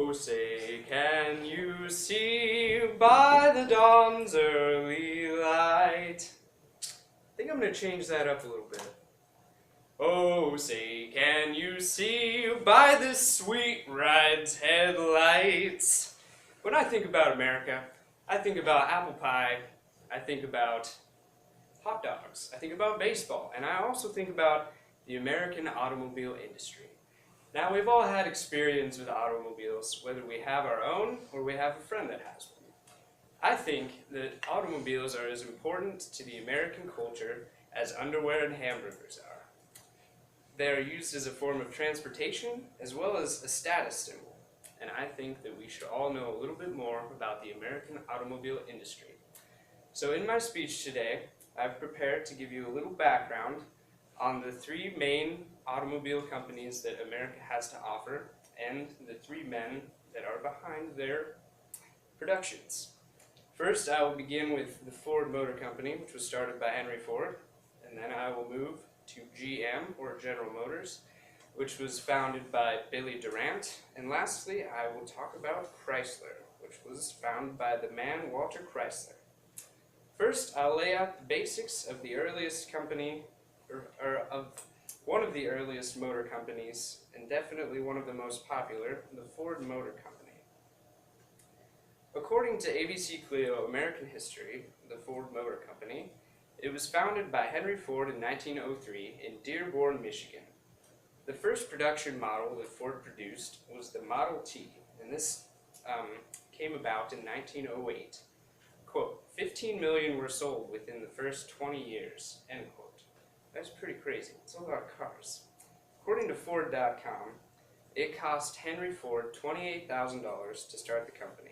Oh, say, can you see by the dawn's early light? I think I'm going to change that up a little bit. Oh, say, can you see by this sweet ride's headlights? When I think about America, I think about apple pie, I think about hot dogs, I think about baseball, and I also think about the American automobile industry. Now, we've all had experience with automobiles, whether we have our own or we have a friend that has one. I think that automobiles are as important to the American culture as underwear and hamburgers are. They are used as a form of transportation as well as a status symbol, and I think that we should all know a little bit more about the American automobile industry. So in my speech today, I've prepared to give you a little background on the three main automobile companies that America has to offer and the three men that are behind their productions. First, I will begin with the Ford Motor Company, which was started by Henry Ford, and then I will move to GM, or General Motors, which was founded by Billy Durant, and lastly, I will talk about Chrysler, which was founded by the man Walter Chrysler. First, I'll lay out the basics of the earliest company, or of one of the earliest motor companies, and definitely one of the most popular, the Ford Motor Company. According to ABC Clio American History, the Ford Motor Company, it was founded by Henry Ford in 1903 in Dearborn, Michigan. The first production model that Ford produced was the Model T, and this came about in 1908. Quote, 15 million were sold within the first 20 years, end quote. That's pretty crazy. It's a lot of cars. According to Ford.com, it cost Henry Ford $28,000 to start the company.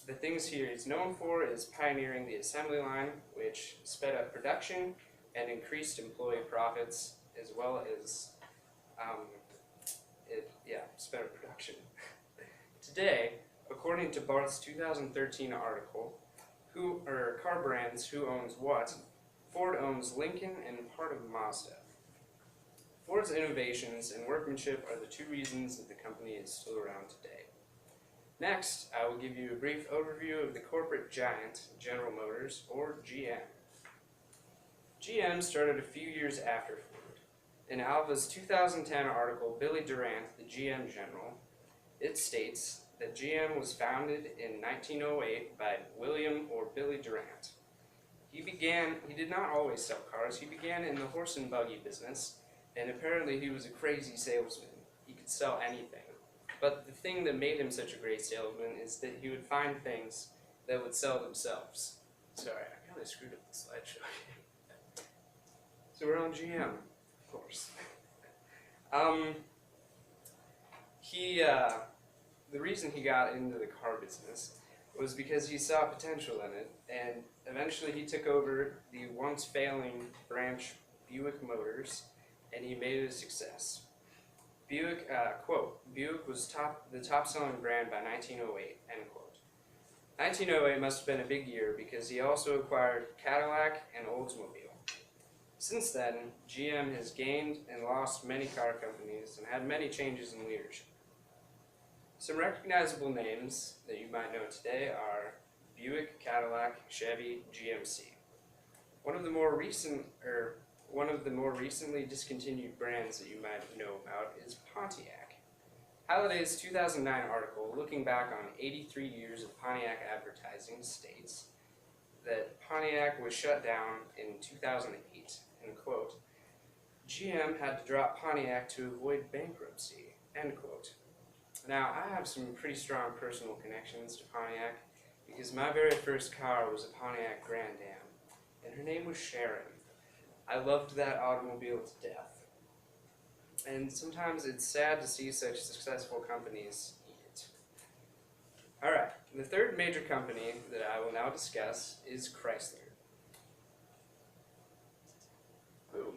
The things he is known for is pioneering the assembly line, which sped up production and increased employee profits, as well as sped up production. Today, according to Barth's 2013 article, Car Brands Who Owns What, Ford owns Lincoln and part of Mazda. Ford's innovations and workmanship are the two reasons that the company is still around today. Next, I will give you a brief overview of the corporate giant, General Motors, or GM. GM started a few years after Ford. In Alva's 2010 article, Billy Durant, the GM General, it states that GM was founded in 1908 by William or Billy Durant. He did not always sell cars, he began in the horse and buggy business, and apparently he was a crazy salesman. He could sell anything. But the thing that made him such a great salesman is that he would find things that would sell themselves. Sorry, I kind of screwed up the slideshow. So we're on GM, of course. The reason he got into the car business was because he saw potential in it, and eventually he took over the once failing branch Buick Motors, and he made it a success. Buick, quote, Buick was the top-selling brand by 1908, end quote. 1908 must have been a big year because he also acquired Cadillac and Oldsmobile. Since then, GM has gained and lost many car companies and had many changes in leadership. Some recognizable names that you might know today are Buick, Cadillac, Chevy, GMC. One of the more recently discontinued brands that you might know about is Pontiac. Halliday's 2009 article, looking back on 83 years of Pontiac advertising, states that Pontiac was shut down in 2008, end quote. GM had to drop Pontiac to avoid bankruptcy, end quote. Now, I have some pretty strong personal connections to Pontiac because my very first car was a Pontiac Grand Am, and her name was Sharon. I loved that automobile to death. And sometimes it's sad to see such successful companies eat. Alright, the third major company that I will now discuss is Chrysler. Boom.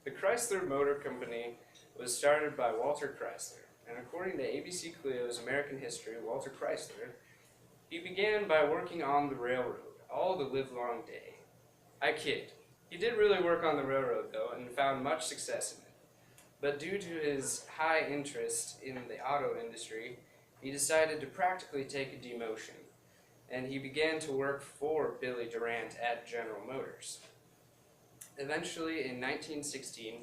The Chrysler Motor Company was started by Walter Chrysler, and according to ABC Clio's American History, Walter Chrysler, he began by working on the railroad all the livelong day. I kid. He did really work on the railroad, though, and found much success in it. But due to his high interest in the auto industry, he decided to practically take a demotion, and he began to work for Billy Durant at General Motors. Eventually, in 1916,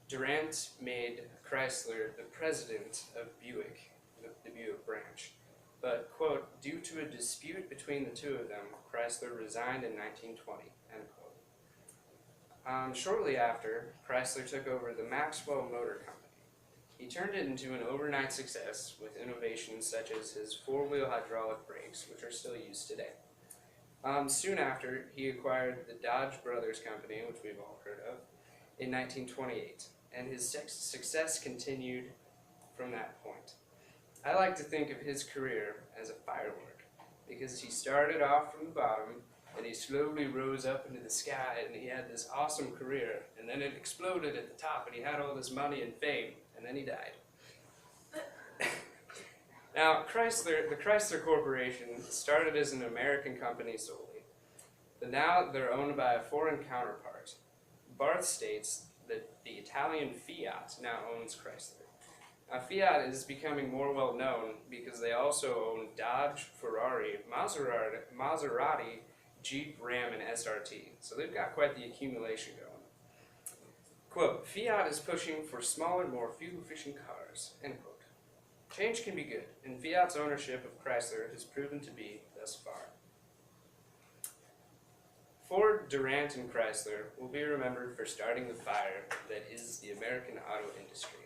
Durant made Chrysler the president of Buick, the Buick branch. But, quote, due to a dispute between the two of them, Chrysler resigned in 1920, end quote. Shortly after, Chrysler took over the Maxwell Motor Company. He turned it into an overnight success with innovations such as his four-wheel hydraulic brakes, which are still used today. Soon after, he acquired the Dodge Brothers Company, which we've all heard of, in 1928, and his success continued from that point. I like to think of his career as a firework, because he started off from the bottom, and he slowly rose up into the sky, and he had this awesome career, and then it exploded at the top, and he had all this money and fame, and then he died. Now, the Chrysler Corporation started as an American company solely, but now they're owned by a foreign counterpart. Barth states that the Italian Fiat now owns Chrysler. Now, Fiat is becoming more well known because they also own Dodge, Ferrari, Maserati, Jeep, Ram, and SRT. So they've got quite the accumulation going. Quote, Fiat is pushing for smaller, more fuel-efficient cars, end quote. Change can be good, and Fiat's ownership of Chrysler has proven to be thus far. Ford, Durant, and Chrysler will be remembered for starting the fire that is the American auto industry.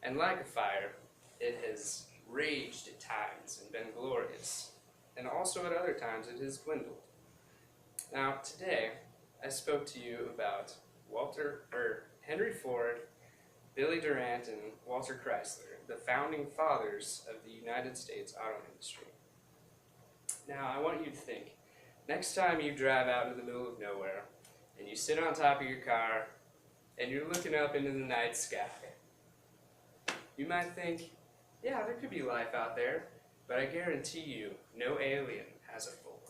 And like a fire, it has raged at times and been glorious, and also at other times it has dwindled. Now, today, I spoke to you about Henry Ford, Billy Durant, and Walter Chrysler, the founding fathers of the United States auto industry. Now, I want you to think, next time you drive out into the middle of nowhere, and you sit on top of your car, and you're looking up into the night sky, you might think, yeah, there could be life out there, but I guarantee you, no alien has a full